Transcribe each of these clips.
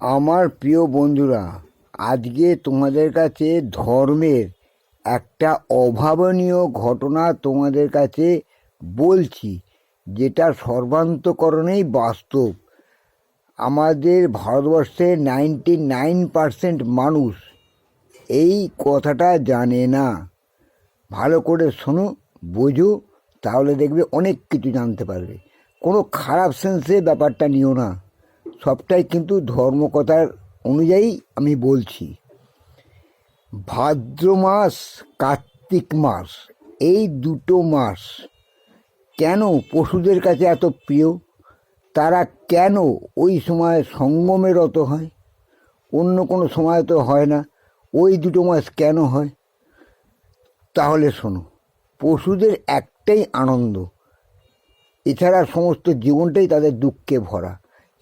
আমার প্রিয় বন্ধুরা, আজকে তোমাদের কাছে ধর্মের একটা অভাবনীয় ঘটনা তোমাদের কাছে বলছি, যেটা সর্বান্তকরণেই বাস্তব। আমাদের ভারতবর্ষে 99% মানুষ এই কথাটা জানে না। ভালো করে শোনো, বোঝো, তাহলে দেখবে অনেক কিছু জানতে পারবে। কোনো খারাপ সেন্সে ব্যাপারটা নিও না, সবটাই কিন্তু ধর্মকথার অনুযায়ী আমি বলছি। ভাদ্র মাস, কার্তিক মাস, এই দুটো মাস কেন পশুদের কাছে এত প্রিয়? তারা কেন ওই সময় সঙ্গমে রত হয়? অন্য কোনো সময় তো হয় না। ওই দুটো মাস কেন হয়? তাহলে শোনো, পশুদের একটাই আনন্দ, এছাড়া সমস্ত জীবনটাই তাদের দুঃখে ভরা,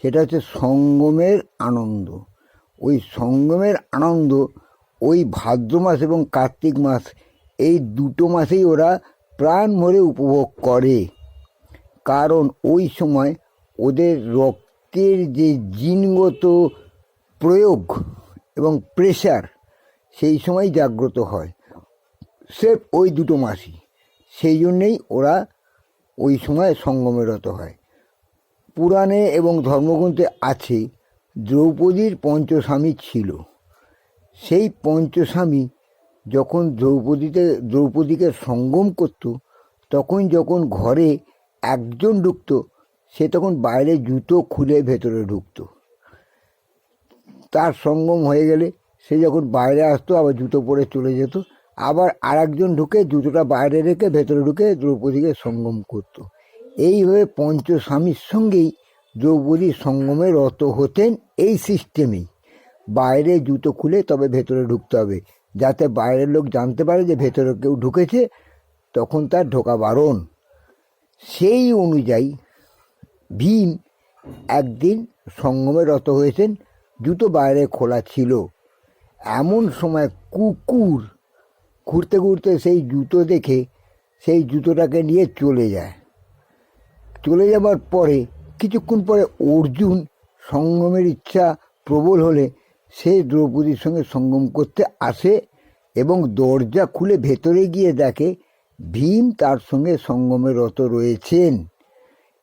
সেটা হচ্ছে সঙ্গমের আনন্দ। ওই সঙ্গমের আনন্দ ওই ভাদ্র মাস এবং কার্তিক মাস, এই দুটো মাসেই ওরা প্রাণ ভরে উপভোগ করে। কারণ ওই সময় ওদের রক্তের যে জিনগত প্রয়োগ এবং প্রেশার সেই সময় জাগ্রত হয়, স্রেফ ওই দুটো মাসই। সেই জন্যেই ওরা ওই সময় সঙ্গমে রত হয়। পুরাণে এবং ধর্মগ্রন্থে আছে দ্রৌপদীর পঞ্চস্বামী ছিল। সেই পঞ্চস্বামী যখন দ্রৌপদীকে সঙ্গম করত, তখন যখন ঘরে একজন ঢুকতো, সে তখন বাইরে জুতো খুলে ভেতরে ঢুকতো। তার সঙ্গম হয়ে গেলে সে যখন বাইরে আসতো আবার জুতো পরে চলে যেত, আবার আরেকজন ঢুকে জুতোটা বাইরে রেখে ভেতরে ঢুকে দ্রৌপদীকে সঙ্গম করত। এইভাবে পঞ্চস্বামীর সঙ্গেই দ্রৌপদী সঙ্গমে রত হতেন। এই সিস্টেমেই বাইরে জুতো খুলে তবে ভেতরে ঢুকতে হবে, যাতে বাইরের লোক জানতে পারে যে ভেতরে কেউ ঢুকেছে, তখন তার ঢোকা বারণ। সেই অনুযায়ী ভীম একদিন সঙ্গমে রত হয়েছেন, জুতো বাইরে খোলা ছিল। এমন সময় কুকুর ঘুরতে ঘুরতে সেই জুতো দেখে সেই জুতোটাকে নিয়ে চলে যায়। চলে যাবার পরে কিছুক্ষণ পরে অর্জুন সঙ্গমের ইচ্ছা প্রবল হলে সে দ্রৌপদীর সঙ্গে সঙ্গম করতে আসে এবং দরজা খুলে ভেতরে গিয়ে দেখে ভীম তার সঙ্গে সঙ্গমে রত রয়েছেন।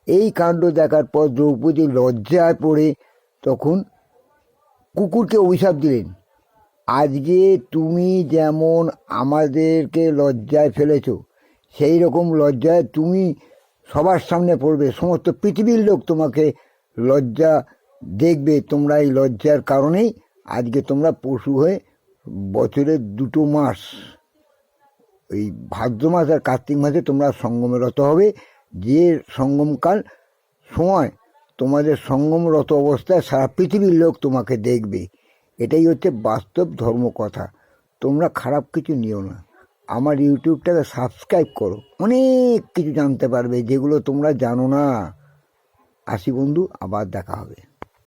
এই কাণ্ড দেখার পর দ্রৌপদী লজ্জায় পড়ে তখন কুকুরকে অভিশাপ দিলেন, আজকে তুমি যেমন আমাদেরকে লজ্জায় ফেলেছ, সেই রকম লজ্জায় তুমি সবার সামনে পড়বে, সমস্ত পৃথিবীর লোক তোমাকে লজ্জা দেখবে। তোমরা এই লজ্জার কারণেই আজকে তোমরা পশু হয়ে বছরের দুটো মাস, ওই ভাদ্র মাস আর কার্তিক মাসে তোমরা সঙ্গমে রত হবে। যে সঙ্গমকাল সময় তোমাদের সঙ্গমরত অবস্থায় সারা পৃথিবীর লোক তোমাকে দেখবে। এটাই হচ্ছে বাস্তব ধর্মকথা। তোমরা খারাপ কিছু নিও না। আমার ইউটিউবটাকে সাবস্ক্রাইব করো, অনেক কিছু জানতে পারবে যেগুলো তোমরা জানো না। আসি বন্ধু, আবার দেখা হবে।